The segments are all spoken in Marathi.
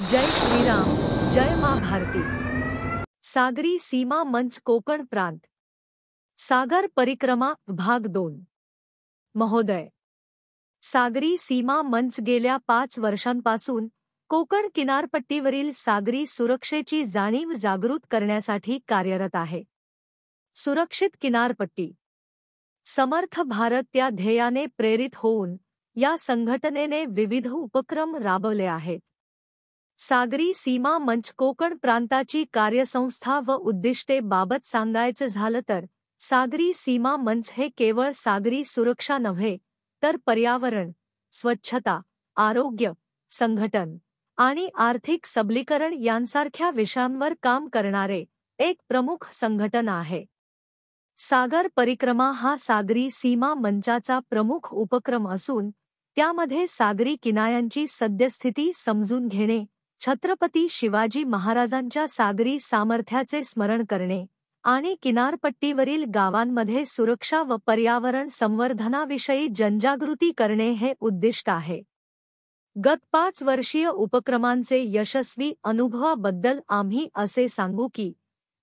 जय श्रीराम, जय मां भारती। सागरी सीमा मंच कोकण प्रांत, सागर परिक्रमा भाग 2। महोदय, सागरी सीमा मंच गेल्या 5 वर्षांपासून कोकण किनारपट्टीवरील सागरी सुरक्षेची जाणीव जागृत करण्यासाठी कार्यरत आहे। सुरक्षित किनारपट्टी, समर्थ भारत या ध्येयाने प्रेरित होऊन या संघटनेने विविध उपक्रम राबवले आहेत। सागरी सीमा मंच कोकण प्रांताची कार्यसंस्था व उद्दिष्टे बाबत सांगायचं झालं तर, सागरी सीमा मंच हे केवळ सागरी सुरक्षा नव्हे तर पर्यावरण, स्वच्छता, आरोग्य, संघटन आणि आर्थिक सबलीकरण यांसारख्या विषयांवर काम करणारे एक प्रमुख संघटन आहे। सागर परिक्रमा हा सागरी सीमा मंचाचा प्रमुख उपक्रम असून त्यामध्ये सागरी किनाऱ्यांची सद्यस्थिती समजून घेणे, छत्रपती शिवाजी महाराजांच्या सागरी सामर्थ्याचे स्मरण करणे आणि किनारपट्टीवरील गावांमध्ये सुरक्षा व पर्यावरण संवर्धनाविषयी जनजागृती करणे हे उद्दिष्ट आहे। गत 5 वर्षीय उपक्रमांचे यशस्वी अनुभवाबद्दल आम्ही असे सांगू की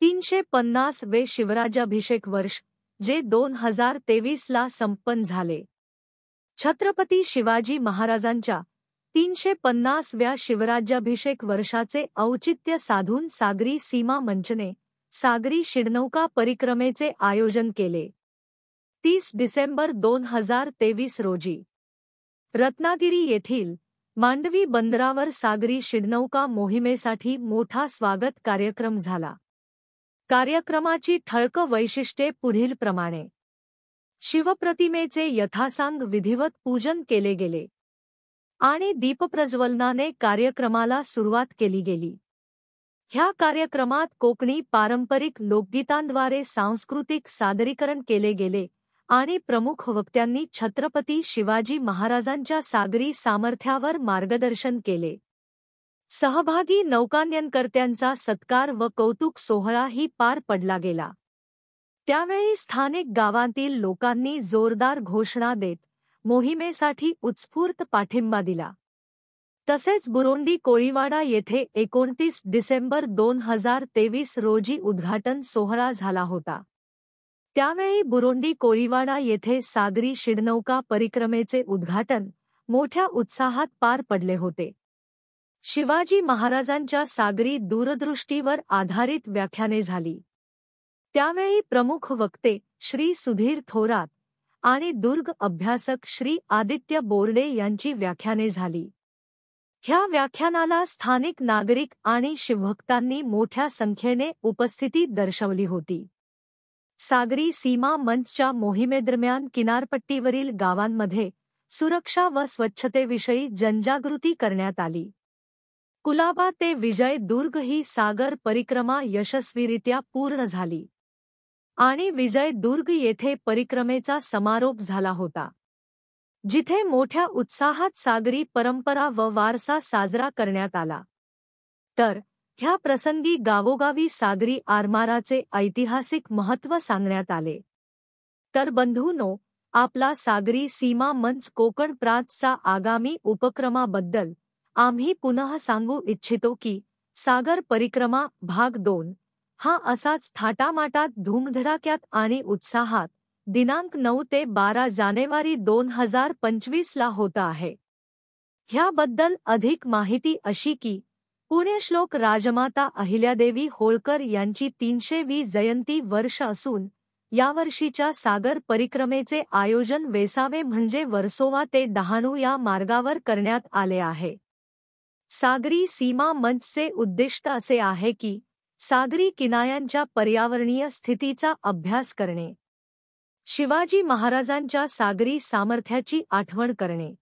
350वे शिवराज्याभिषेक वर्ष, जे 2023 ला संपन्न झाले, छत्रपती शिवाजी महाराजांच्या 350व्या शिवराज्याभिषेक वर्षाचे औचित्य साधून सागरी सीमा मंचने सागरी शिडनौका परिक्रमेचे आयोजन केले। 30 डिसेंबर 2023 रोजी रत्नागिरी येथील मांडवी बंदरावर सागरी शिडनौका मोहिमेसाठी मोठा स्वागत कार्यक्रम झाला। कार्यक्रमाची ठळक वैशिष्ट्ये पुढीलप्रमाणे: शिवप्रतिमेचे यथासांग विधिवत पूजन केले गेले आणि दीपप्रज्वलनाने कार्यक्रमाला सुरुवात केली गेली। ह्या कार्यक्रमात कोकणी पारंपरिक लोकगीतांद्वारे सांस्कृतिक सादरीकरण केले गेले आणि प्रमुख वक्त्यांनी छत्रपती शिवाजी महाराजांच्या सागरी सामर्थ्यावर मार्गदर्शन केले। सहभागी नौकानयनकर्त्यांचा सत्कार व कौतुक सोहळाही पार पडला गेला। त्यावेळी स्थानिक गावांतील लोकांनी जोरदार घोषणा देत मोहिमेसाठी उत्स्फूर्त पाठिंबा दिला। तसेच बुरोंडी कोळीवाडा येथे 29 डिसेंबर 2023 रोजी उद्घाटन सोहळा झाला होता। त्यावेळी बुरोंडी कोळीवाडा येथे सागरी शिडनौका परिक्रमेचे उद्घाटन मोठ्या उत्साहात पार पडले होते। शिवाजी महाराजांच्या सागरी दूरदृष्टीवर आधारित व्याख्याने झाली। त्यावेळी प्रमुख वक्ते श्री सुधीर थोरात आणि दुर्ग अभ्यासक श्री आदित्य बोर्डे यांची व्याख्याने झाली। ह्या व्याख्यानाला स्थानिक नागरिक आणि शिवभक्तांनी मोठ्या संख्येने उपस्थिती दर्शवली होती। सागरी सीमा मंचच्या मोहिमेदरम्यान किनारपट्टीवरील गावांमध्ये सुरक्षा व स्वच्छतेविषयी जनजागृती करण्यात आली। कुलाबा ते विजय दुर्ग ही सागर परिक्रमा यशस्वीरित्या पूर्ण झाली आणि विजय दुर्ग येथे परिक्रमेचा समारोप झाला होता, जिथे मोठ्या उत्साहात सागरी परंपरा व वारसा साजरा करण्यात आला। तर ह्या प्रसंगी गावोगावी सागरी आरमाराचे ऐतिहासिक महत्त्व सांगण्यात आले। तर बंधूंनो, आपला सागरी सीमा मंच कोकण प्रांतचा आगामी उपक्रमाबद्दल आम्ही पुनः सांगू इच्छितो की सागर परिक्रमा भाग 2 हा असाच थाटामाटात धूमधडाक्यात आणि उत्साहात दिनांक 9 ते 12 जानेवारी 2025 ला होता आहे। ह्याबद्दल अधिक माहिती अशी की पुण्यश्लोक राजमाता अहिल्यादेवी होळकर यांची 300वी जयंती वर्ष असून यावर्षीच्या सागर परिक्रमेचे आयोजन वेसावे म्हणजे वर्सोवा ते डहाणू या मार्गावर करण्यात आले आहे। सागरी सीमा मंचचे उद्दिष्ट असे आहे की सागरी किनाऱ्यांच्या पर्यावरणीय स्थितीचा अभ्यास करणे, शिवाजी महाराजांच्या सागरी सामर्थ्याची आठवण करणे,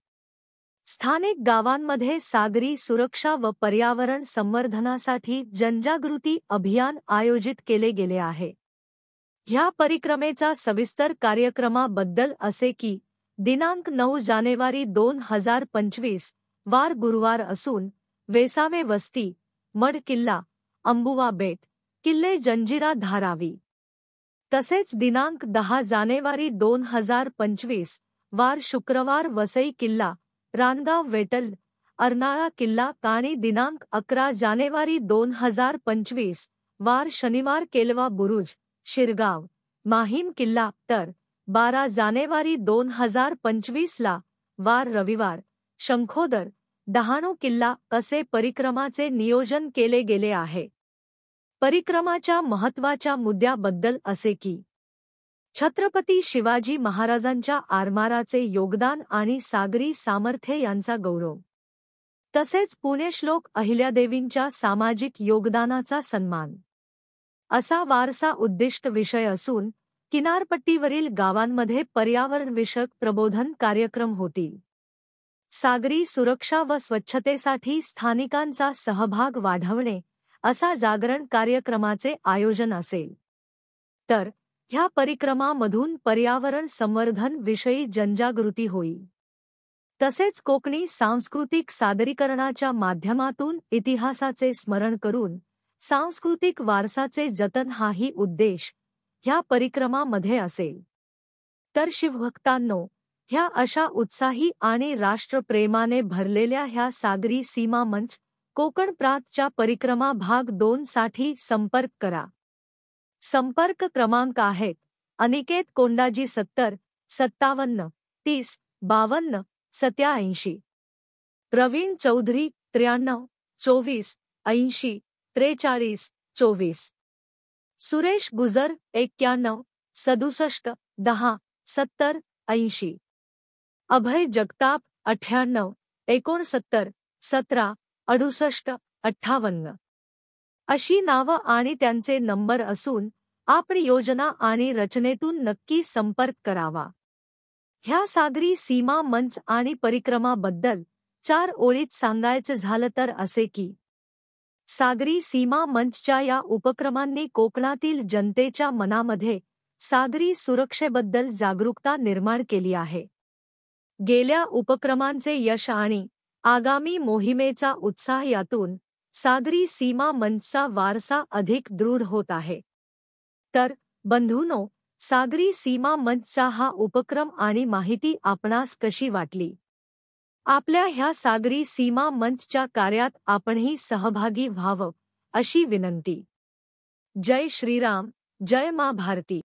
स्थानिक गावांमध्ये सागरी सुरक्षा व पर्यावरण संवर्धनासाठी जनजागृती अभियान आयोजित केले गेले आहे। ह्या परिक्रमेचा सविस्तर कार्यक्रमाबद्दल असे की दिनांक 9 जानेवारी 2025 वार गुरुवार असून वेसावे वस्ती, मड किल्ला, अंबुवा बेट, किल्ले जंजिरा धारावी। तसेच दिनांक 10 जानेवारी 2025 वार शुक्रवार वसई किल्ला, रानगाव वेटल, अर्नाळा किल्ला काणी दिनांक 11 जानेवारी 2025 वार शनिवार केलवा बुरुज शिरगाव माहीम किल्ला तर 12 जानेवारी 2025 ला वार रविवार शंखोदर डहाणू किल्ला असे परिक्रमाचे नियोजन केले गेले आहे। परिक्रमाच्या महत्त्वाच्या मुद्द्याबद्दल असे की छत्रपती शिवाजी महाराजांच्या आरमाराचे योगदान आणि सागरी सामर्थ्य यांचा गौरव, तसेच पुण्यश्लोक अहिल्यादेवींच्या सामाजिक योगदानाचा सन्मान असा वारसा उद्दिष्ट विषय असून किनारपट्टीवरील गावांमध्ये पर्यावरणविषयक प्रबोधन कार्यक्रम होतील। सागरी सुरक्षा व स्वच्छतेसाठी स्थानिकांचा सहभाग वाढवणे असा जागरण कार्यक्रमाचे आयोजन असेल। तर ह्या परिक्रमामधून पर्यावरण संवर्धन विषयी जनजागृती होईल। तसेच कोकणी सांस्कृतिक सादरीकरणाच्या माध्यमातून इतिहासाचे स्मरण करून सांस्कृतिक वारसाचे जतन हाही उद्देश ह्या परिक्रमामध्ये असेल। तर शिवभक्तांनो, ह्या अशा उत्साही आणि राष्ट्रप्रेमाने भरलेल्या ह्या सागरी सीमा मंच कोकण प्रांतच्या परिक्रमा भाग 2 साठी संपर्क करा। संपर्क क्रमांक आहेत अनिकेत कोंडाजी 70 57 30 52 87, प्रवीण चौधरी 93 24 80 43 24, सुरेश गुजर 91 67 10 70 80, अभय जगताप 98 69 17 68 58 अशी नावं आणि त्यांचे नंबर असून आपण योजना आणि रचनेतून नक्की संपर्क करावा। ह्या सागरी सीमा मंच आणि परिक्रमाबद्दल 4 ओळीत सांगायचं झालं तर असे की सागरी सीमा मंचच्या या उपक्रमांनी कोकणातील जनतेच्या मनामध्ये सागरी सुरक्षेबद्दल जागरूकता निर्माण केली आहे। गेल्या उपक्रमांचे यश आणि आगामी मोहिमेचा उत्साह यातून सागरी सीमा मंचचा वारसा अधिक दृढ होत आहे। तर बंधूंनो, सागरी सीमा मंचचा हा उपक्रम आणि माहिती आपणास कशी वाटली? आपल्या ह्या सागरी सीमा मंचच्या कार्यात आपणही सहभागी व्हावं अशी विनंती। जय श्रीराम, जय मा भारती।